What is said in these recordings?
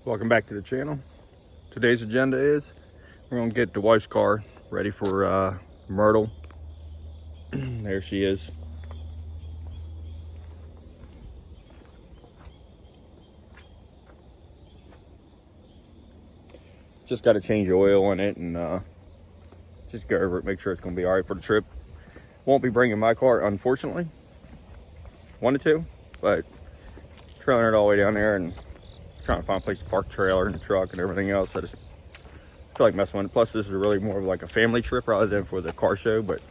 Welcome back to the channel. Today's agenda is we're gonna get the wife's car ready for Myrtle. There she is. Just got to change the oil in it and just go over it, make sure it's gonna be all right for the trip. Won't be bringing my car, unfortunately. Wanted to, but trailing it all the way down there and trying to find a place to park the trailer and the truck and everything else. I just feel like messing with it. Plus, this is really more of like a family trip rather than for the car show, but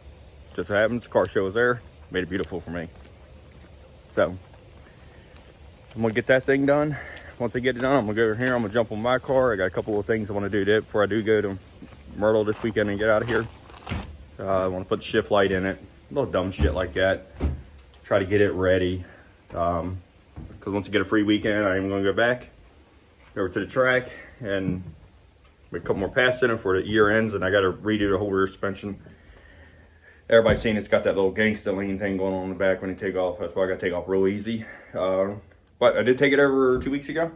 just so happens the car show was there, made it beautiful for me. So I'm gonna get that thing done. Once I get it done, I'm gonna go over here, I'm gonna jump on my car. I got a couple of things I want to do there before I do go to Myrtle this weekend and get out of here. I want to put the shift light in it, a little dumb shit like that. Try to get it ready, because once I get a free weekend, I am gonna go back over to the track and make a couple more passes in it for the year ends, and I got to redo the whole rear suspension. Everybody's seen it's got that little gangsta lean thing going on in the back when you take off. That's why I got to take off real easy. But I did take it over 2 weeks ago.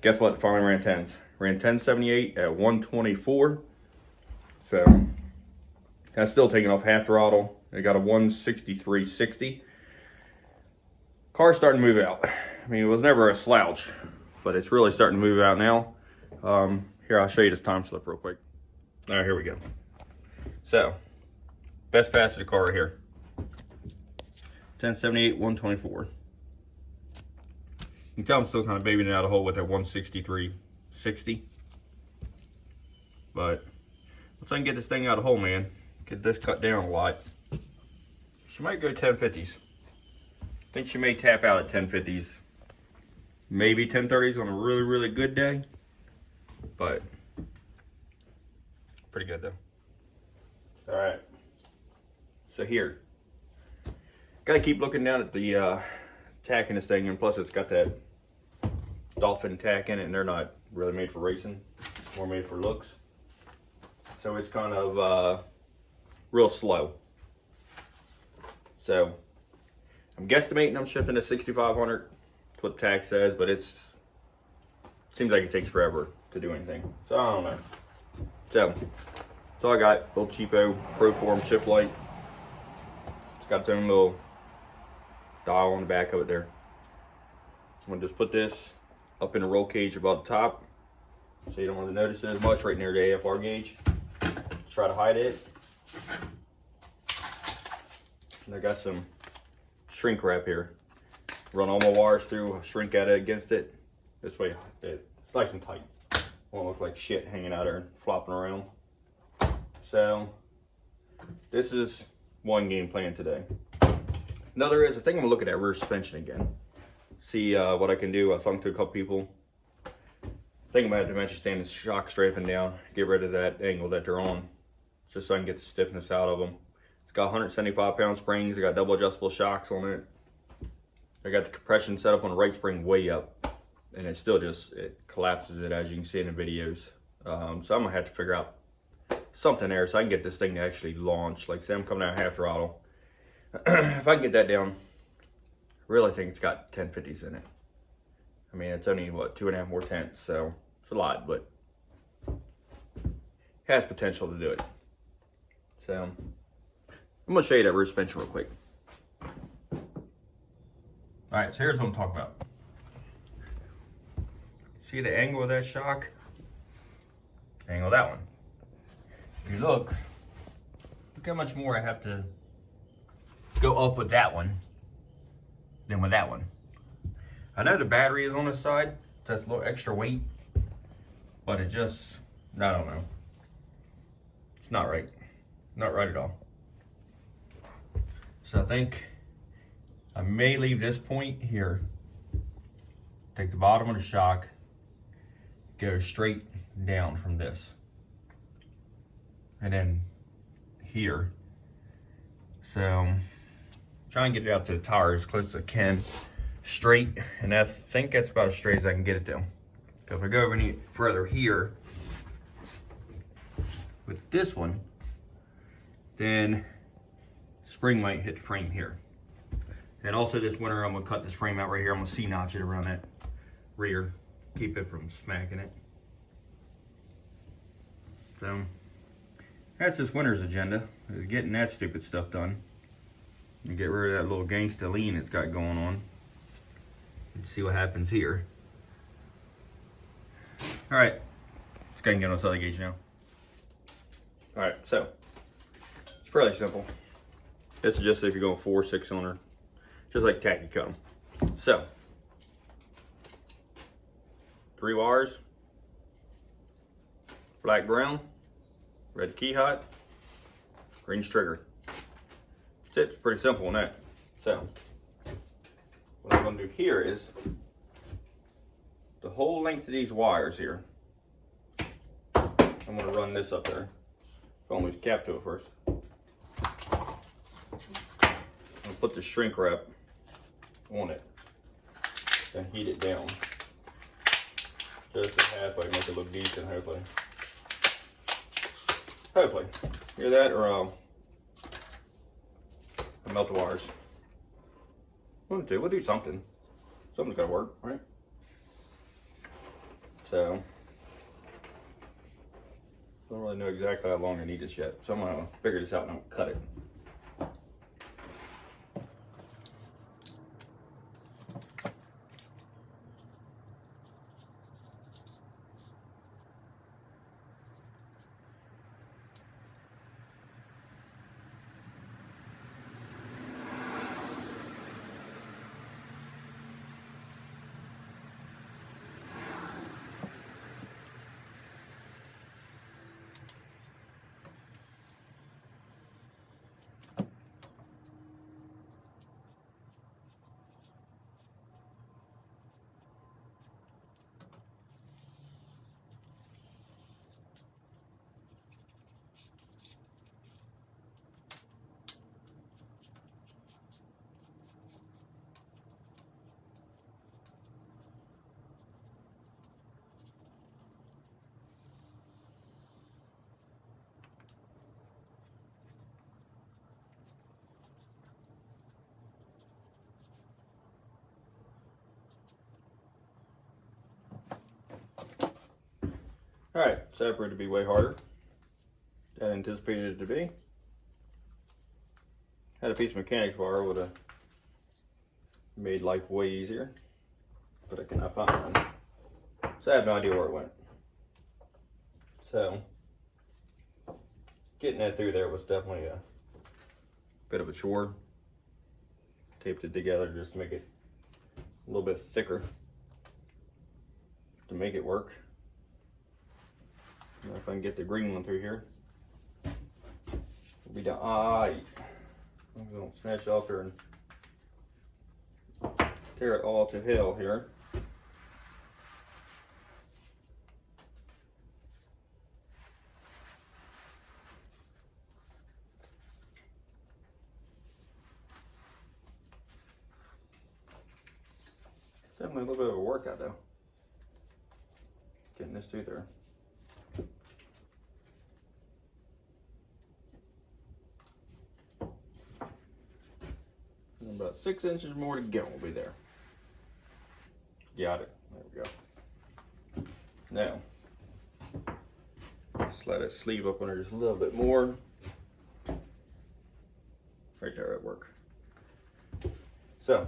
Guess what? It finally ran 10s. Ran 1078 at 124. So that's still taking off half throttle. I got a 163.60. Car's starting to move out. I mean, it was never a slouch, but it's really starting to move out now. Here, I'll show you this time slip real quick. All right, here we go. So, best pass of the car right here. 1078, 124. You can tell I'm still kind of babying it out of the hole with that 163.60. But once I can get this thing out of the hole, man, get this cut down a lot, she might go 1050s. I think she may tap out at 1050s. Maybe 1030s on a really, really good day. But pretty good though. All right. So here, gotta keep looking down at the tack in this thing, and plus it's got that dolphin tack in it, and they're not really made for racing, more made for looks. So it's kind of real slow. So I'm guesstimating I'm shipping to 6,500. That's what the tag says, but it seems like it takes forever to do anything. So I don't know. So that's all I got. Little cheapo Proform shift light. It's got its own little dial on the back of it there. I'm gonna just put this up in the roll cage above the top, so you don't want to notice it as much, right near the AFR gauge. Try to hide it. And I got some shrink wrap here. Run all my wires through, shrink at it against it. This way it's nice and tight. Won't look like shit hanging out there and flopping around. So this is one game plan today. Another is, I think I'm gonna look at that rear suspension again. See what I can do. I was talking to a couple people. I think I'm gonna have to dimension stand the shock straping down, get rid of that angle that they're on, just so I can get the stiffness out of them. It's got 175 pound springs. I got double adjustable shocks on it. I got the compression set up on the right spring way up, and it still just, it collapses it, as you can see in the videos. So I'm gonna have to figure out something there so I can get this thing to actually launch. Like say I'm coming out half throttle. If I can get that down, I really think it's got 1050s in it. I mean, it's only what, 2.5 more tenths, so it's a lot, but it has potential to do it. So I'm gonna show you that rear suspension real quick. All right, so here's what I'm talking about. See the angle of that shock? Angle of that one. If you look how much more I have to go up with that one than with that one. I know the battery is on this side, so that's a little extra weight, but it just, I don't know. It's not right. Not right at all. So I think I may leave this point here, take the bottom of the shock, go straight down from this, and then here. So try and get it out to the tire as close as I can, straight, and I think that's about as straight as I can get it down. So if I go any further here with this one, then spring might hit the frame here. And also this winter, I'm gonna cut this frame out right here. I'm gonna C-notch it around that rear keep it from smacking it. So that's this winter's agenda, is getting that stupid stuff done and get rid of that little gangsta lean it's got going on and see what happens here. All right, let's go ahead and get on this other gauge now. All right, so it's fairly simple. This is just if you're going 4 6-cylinder, just like tacky cut them. So 3 wires, black ground, red key hot, green trigger. That's it. It's pretty simple on that. So what I'm going to do here is the whole length of these wires here. I'm going to run this up there. I'm going to cap to it first. I'll put the shrink wrap on it and heat it down just to halfway, make it look decent. Hopefully. Hear that, or I'll melt the wires. We'll do something. Something's gotta work, right? So don't really know exactly how long I need this yet, so I'm gonna figure this out and I'm gonna cut it. All right, separated to be way harder than I anticipated it to be. Had a piece of mechanics wire, would have made life way easier, but I cannot find one. So I have no idea where it went. So getting that through there was definitely a bit of a chore. Taped it together just to make it a little bit thicker to make it work. If I can get the green one through here, we'll be done. I'm going to snatch off there and tear it all to hell here. Definitely a little bit of a workout though, getting this through there. About 6 inches more to go, we'll be there. Got it. There we go. Now, slide that sleeve up on there just a little bit more. Right there at work. So,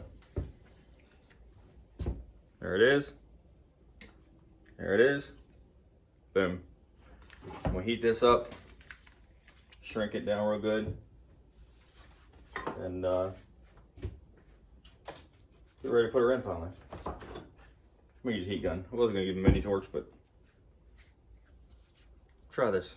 there it is. There it is. Boom. I'm gonna heat this up, shrink it down real good, and get ready to put her in finally. I'm gonna use a heat gun. I wasn't gonna give him a mini torch, but try this.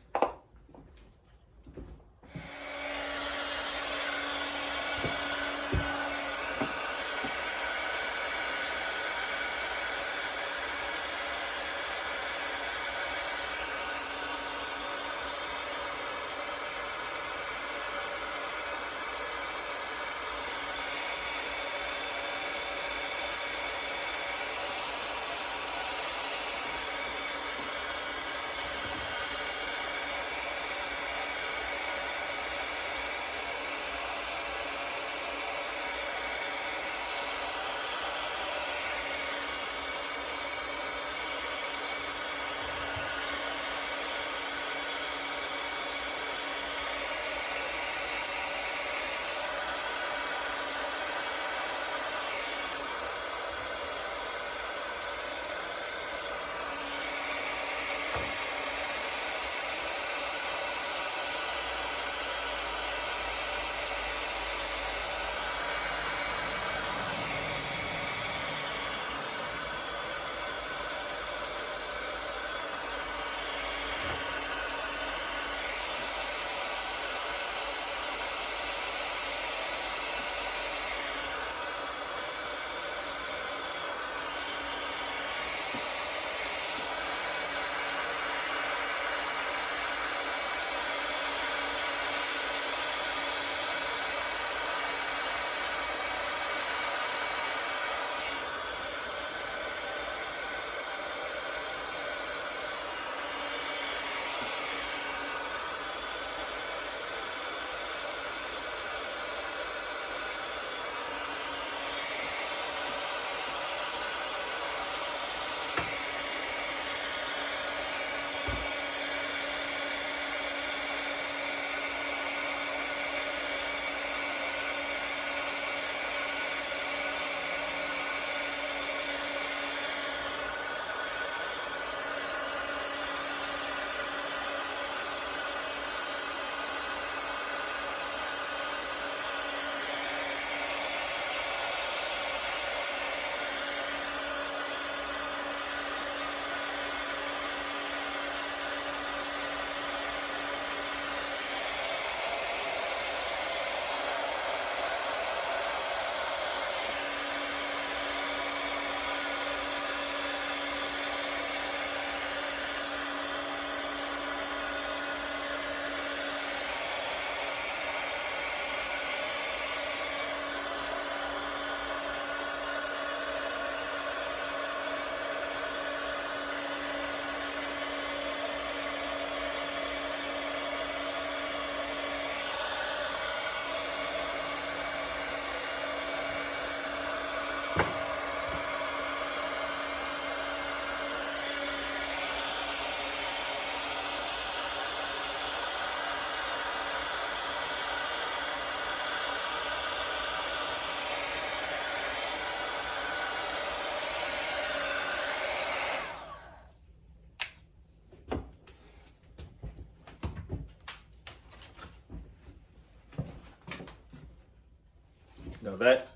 Now that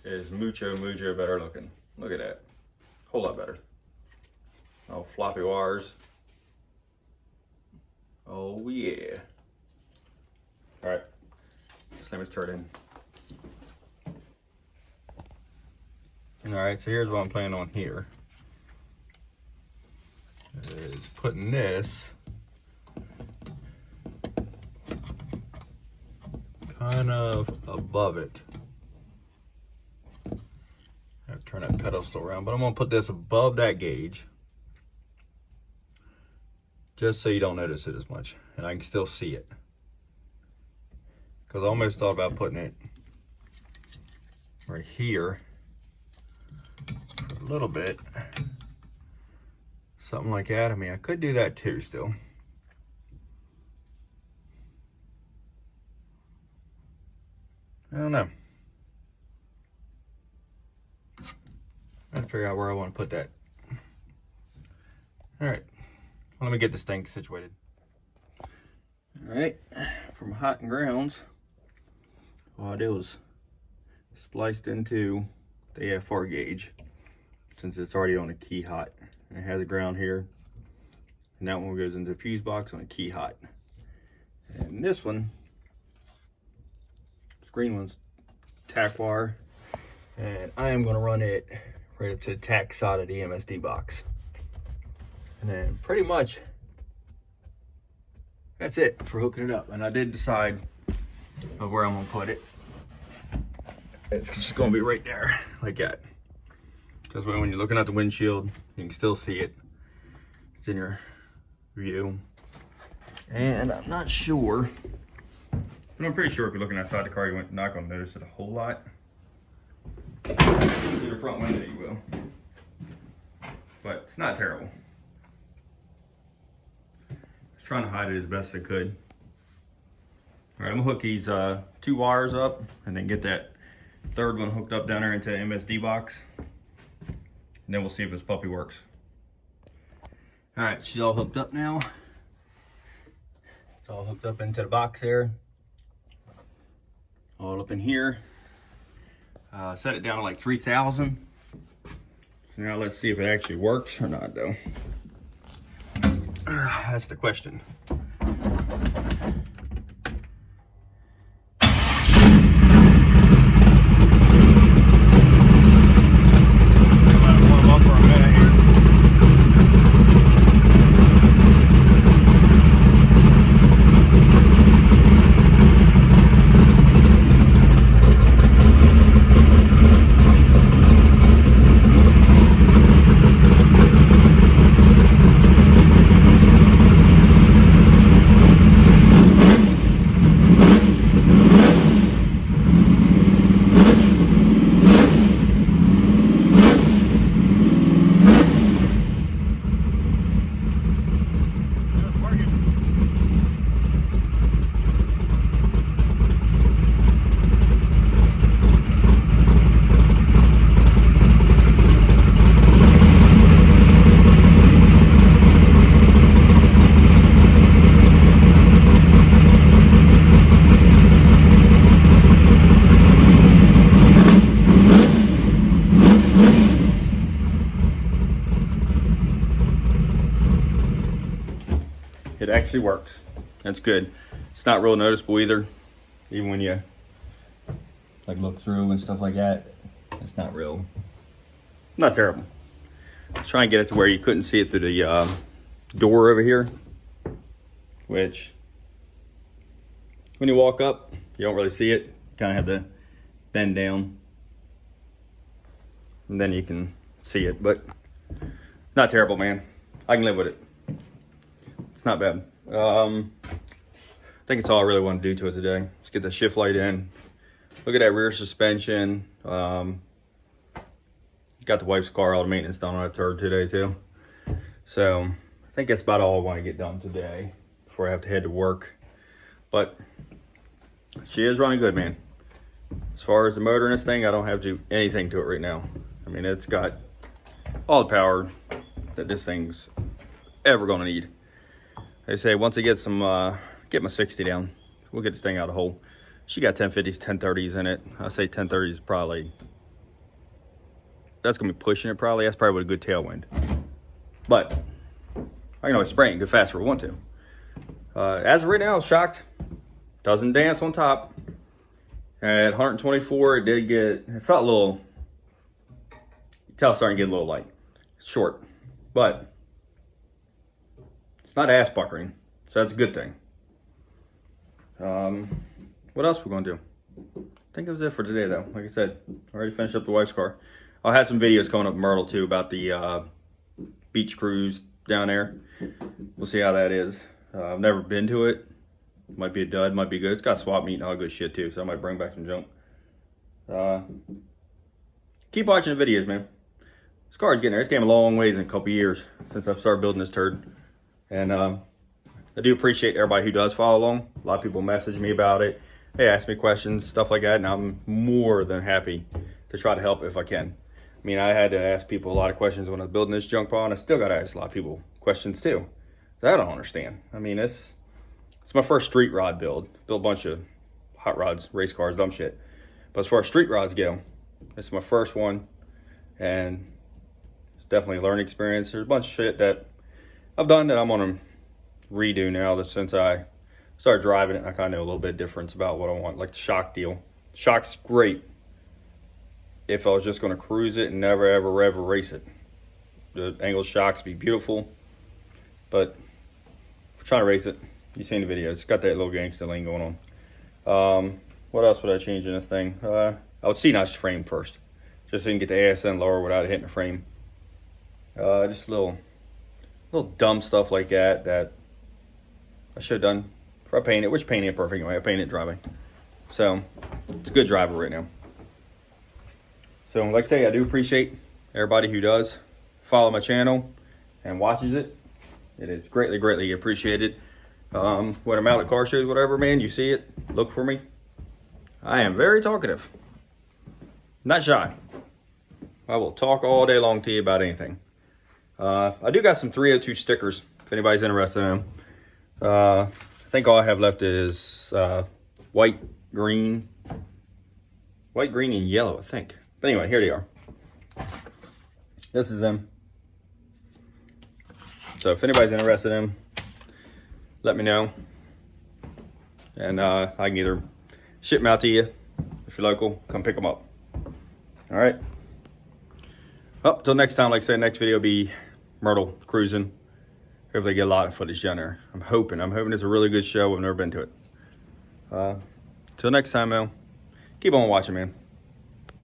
is mucho better looking. Look at that. Whole lot better. Oh, floppy wires. Oh yeah. All right, this name is turned in. All right, so here's what I'm planning on here. Is putting this kind of above it. I have to turn that pedestal around, but I'm gonna put this above that gauge just so you don't notice it as much and I can still see it. Because I almost thought about putting it right here a little bit. Something like that. I mean, I could do that too still. I don't know. I'm trying to figure out where I want to put that. All right. Well, let me get this thing situated. All right. From hot and grounds, all I did was spliced into the AFR gauge since it's already on a key hot. And it has a ground here. And that one goes into the fuse box on a key hot. And this one, green one's tack wire, and I am going to run it right up to the tack side of the MSD box. And then pretty much that's it for hooking it up. And I did decide of where I'm going to put it. It's just going to be right there like that, because when you're looking at the windshield you can still see it. It's in your view. And I'm not sure, but I'm pretty sure if you're looking outside the car, you're not going to notice it a whole lot. Through the front window, you will. But it's not terrible. Just trying to hide it as best I could. All right, I'm going to hook these 2 wires up and then get that third one hooked up down there into the MSD box. And then we'll see if this puppy works. All right, she's all hooked up now. It's all hooked up into the box there. All up in here. Set it down to like 3,000. So now let's see if it actually works or not though. That's the question. It actually works. That's good. It's not real noticeable either. Even when you like look through and stuff like that, it's not real, not terrible. Let's try and get it to where you couldn't see it through the door over here, which when you walk up, you don't really see it. You kind of have to bend down and then you can see it, but not terrible, man. I can live with it. It's not bad. I think it's all I really want to do to it today. Let's get the shift light in. Look at that rear suspension. Got the wife's car, all the maintenance done on it today too. So I think that's about all I want to get done today before I have to head to work. But she is running good, man. As far as the motor in this thing, I don't have to do anything to it right now. I mean, it's got all the power that this thing's ever gonna need. They say once I get some, get my 60 down, we'll get this thing out of the hole. She got 1050s, 1030s in it. I say 1030s probably, that's gonna be pushing it probably. That's probably with a good tailwind. But I can always spray it and go faster if I want to. As of right now, shocked. Doesn't dance on top. At 124, it felt a little, you tell it's starting to get a little light. Short. But it's not ass puckering, so that's a good thing. What else we're gonna do? I think that was it for today though. Like I said, I already finished up the wife's car. I'll have some videos coming up in Myrtle too about the beach cruise down there. We'll see how that is. I've never been to it. Might be a dud, might be good. It's got swap meet and all good shit too, so I might bring back some junk. Keep watching the videos, man. This car's getting there. It's came a long ways in a couple years since I've started building this turd. And I do appreciate everybody who does follow along. A lot of people message me about it. Hey, ask me questions, stuff like that, and I'm more than happy to try to help if I can. I mean, I had to ask people a lot of questions when I was building this junk pile, and I still got to ask a lot of people questions too. That I don't understand. I mean, it's my first street rod build. Built a bunch of hot rods, race cars, dumb shit. But as far as street rods go, it's my first one, and it's definitely a learning experience. There's a bunch of shit that I've done that I'm gonna redo now that since I started driving it. I kind of know a little bit of difference about what I want, like the shock deal. Shock's great if I was just gonna cruise it and never ever race it. The angle shocks be beautiful, but if we're trying to race it, you've seen the videos. It's got that little gangster lane going on. What else would I change in this thing? I would C-notch the frame first, just so you can get the ASN lower without hitting the frame. Just little dumb stuff like that I should have done before I painted it, which painted it perfect anyway. I painted it driving. So it's a good driver right now. So like I say, I do appreciate everybody who does follow my channel and watches it. It is greatly, greatly appreciated. When I'm out at car shows, whatever, man, you see it, look for me. I am very talkative. Not shy. I will talk all day long to you about anything. I do got some 302 stickers, if anybody's interested in them. I think all I have left is white, green, and yellow, I think. But anyway, here they are. This is them. So if anybody's interested in them, let me know. And I can either ship them out to you. If you're local, come pick them up. All right. Well, till next time, like I said, next video will be Myrtle cruising. Hopefully get a lot of footage down there. I'm hoping it's a really good show. I've never been to it. Till next time, man. Keep on watching, man.